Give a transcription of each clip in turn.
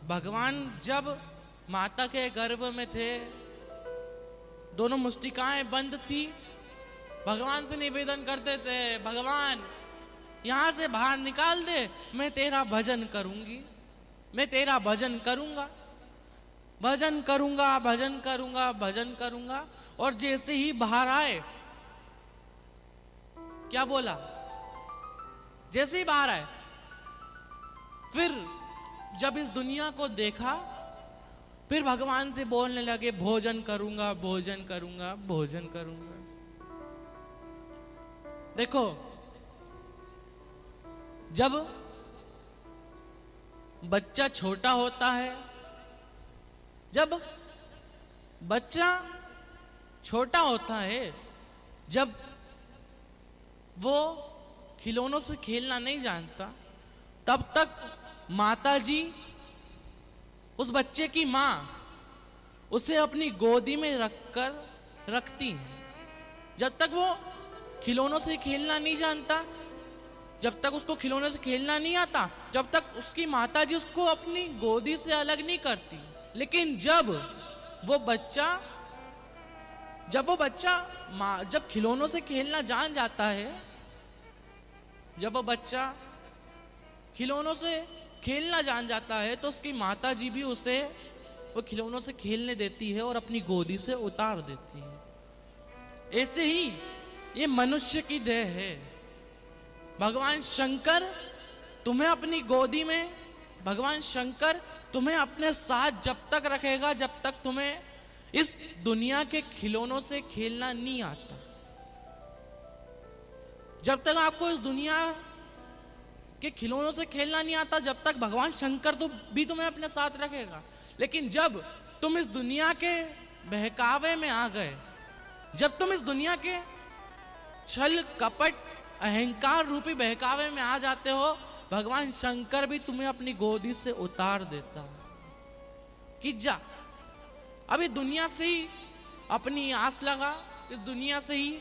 भगवान जब माता के गर्भ में थे, दोनों मुष्टिकाएं बंद थी, भगवान से निवेदन करते थे, भगवान यहां से बाहर निकाल दे, मैं तेरा भजन करूंगी, मैं तेरा भजन करूंगा, भजन करूंगा, भजन करूंगा, भजन करूंगा। और जैसे ही बाहर आए, क्या बोला? जैसे ही बाहर आए, फिर जब इस दुनिया को देखा, फिर भगवान से बोलने लगे, भोजन करूंगा, भोजन करूंगा, भोजन करूंगा। देखो, जब बच्चा छोटा होता है, जब बच्चा छोटा होता है, जब वो खिलौनों से खेलना नहीं जानता, तब तक माताजी, उस बच्चे की मां, उसे अपनी गोदी में रखती हैं। जब तक वो खिलौनों से खेलना नहीं जानता, जब तक उसको खिलौने से खेलना नहीं आता, जब तक उसकी माताजी उसको अपनी गोदी से अलग नहीं करती। लेकिन जब वो बच्चा जब खिलौनों से खेलना जान जाता है, जब वो बच्चा खिलौनों से खेलना जान जाता है, तो उसकी माताजी भी उसे वो खिलौनों से खेलने देती है और अपनी गोदी से उतार देती है। ऐसे ही ये मनुष्य की देह है। भगवान शंकर तुम्हें अपनी गोदी में, भगवान शंकर तुम्हें अपने साथ जब तक रखेगा, जब तक तुम्हें इस दुनिया के खिलौनों से खेलना नहीं आता। जब तक आपको इस दुनिया के खिलौनों से खेलना नहीं आता, जब तक भगवान शंकर तो भी तुम्हें अपने साथ रखेगा। लेकिन जब तुम इस दुनिया के बहकावे में आ गए, जब तुम इस दुनिया के छल कपट अहंकार रूपी बहकावे में आ जाते हो, भगवान शंकर भी तुम्हें अपनी गोदी से उतार देता है कि जा, अभी दुनिया से ही अपनी आस लगा, इस दुनिया से ही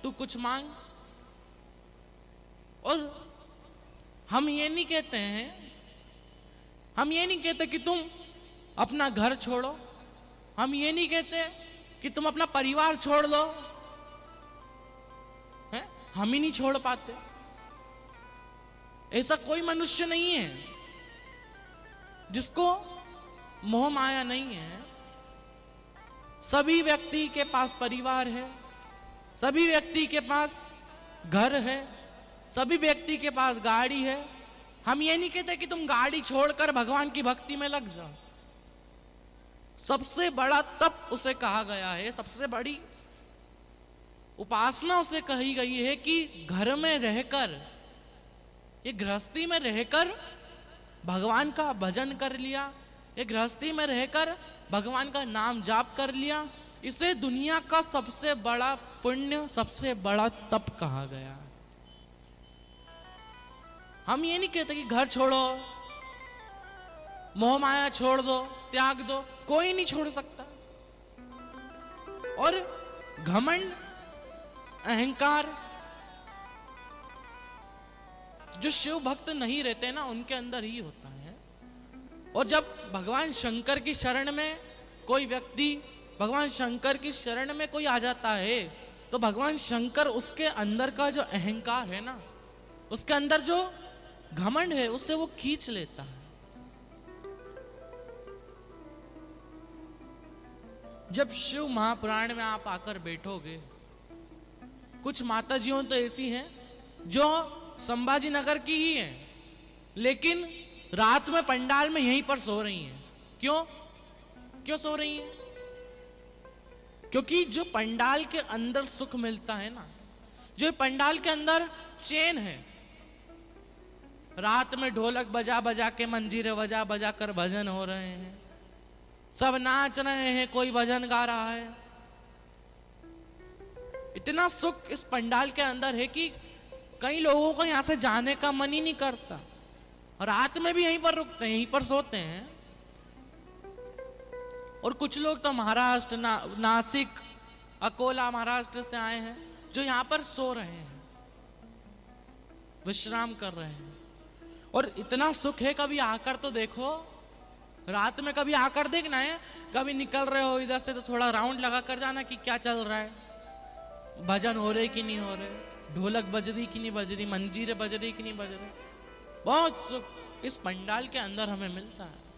तू कुछ मांग। और हम ये नहीं कहते हैं, हम ये नहीं कहते कि तुम अपना घर छोड़ो, हम ये नहीं कहते कि तुम अपना परिवार छोड़ दो, है? हम ही नहीं छोड़ पाते। ऐसा कोई मनुष्य नहीं है जिसको मोह माया नहीं है। सभी व्यक्ति के पास परिवार है, सभी व्यक्ति के पास घर है, सभी व्यक्ति के पास गाड़ी है। हम ये नहीं कहते कि तुम गाड़ी छोड़कर भगवान की भक्ति में लग जाओ। सबसे बड़ा तप उसे कहा गया है, सबसे बड़ी उपासना उसे कही गई है कि घर में रहकर, ये गृहस्थी में रहकर भगवान का भजन कर लिया, ये गृहस्थी में रहकर भगवान का नाम जाप कर लिया, इसे दुनिया का सबसे बड़ा पुण्य, सबसे बड़ा तप कहा गया। हम ये नहीं कहते कि घर छोड़ो, मोह माया छोड़ दो, त्याग दो, कोई नहीं छोड़ सकता। और घमंड अहंकार जो शिव भक्त नहीं रहते ना, उनके अंदर ही होता है। और जब भगवान शंकर की शरण में कोई व्यक्ति, भगवान शंकर की शरण में कोई आ जाता है, तो भगवान शंकर उसके अंदर का जो अहंकार है ना, उसके अंदर जो घमंड है, उससे वो खींच लेता है। जब शिव महापुराण में आप आकर बैठोगे, कुछ माताजियों तो ऐसी हैं जो संभाजी नगर की ही हैं, लेकिन रात में पंडाल में यहीं पर सो रही हैं। क्यों सो रही हैं? क्योंकि जो पंडाल के अंदर सुख मिलता है ना, जो पंडाल के अंदर चैन है, रात में ढोलक बजा बजा के, मंजीरे बजा बजा कर भजन हो रहे हैं, सब नाच रहे हैं, कोई भजन गा रहा है, इतना सुख इस पंडाल के अंदर है कि कई लोगों को यहां से जाने का मन ही नहीं करता। रात में भी यहीं पर रुकते हैं, यहीं पर सोते हैं। और कुछ लोग तो महाराष्ट्र, नासिक, अकोला महाराष्ट्र से आए हैं, जो यहां पर सो रहे हैं, विश्राम कर रहे हैं। और इतना सुख है, कभी आकर तो देखो, रात में कभी आकर देखना है, कभी निकल रहे हो इधर से तो थोड़ा राउंड लगा कर जाना कि क्या चल रहा है, भजन हो रहे कि नहीं हो रहे, ढोलक बज रही कि नहीं बज रही, मंजीरे बज रही कि नहीं बज रही। बहुत सुख इस पंडाल के अंदर हमें मिलता है।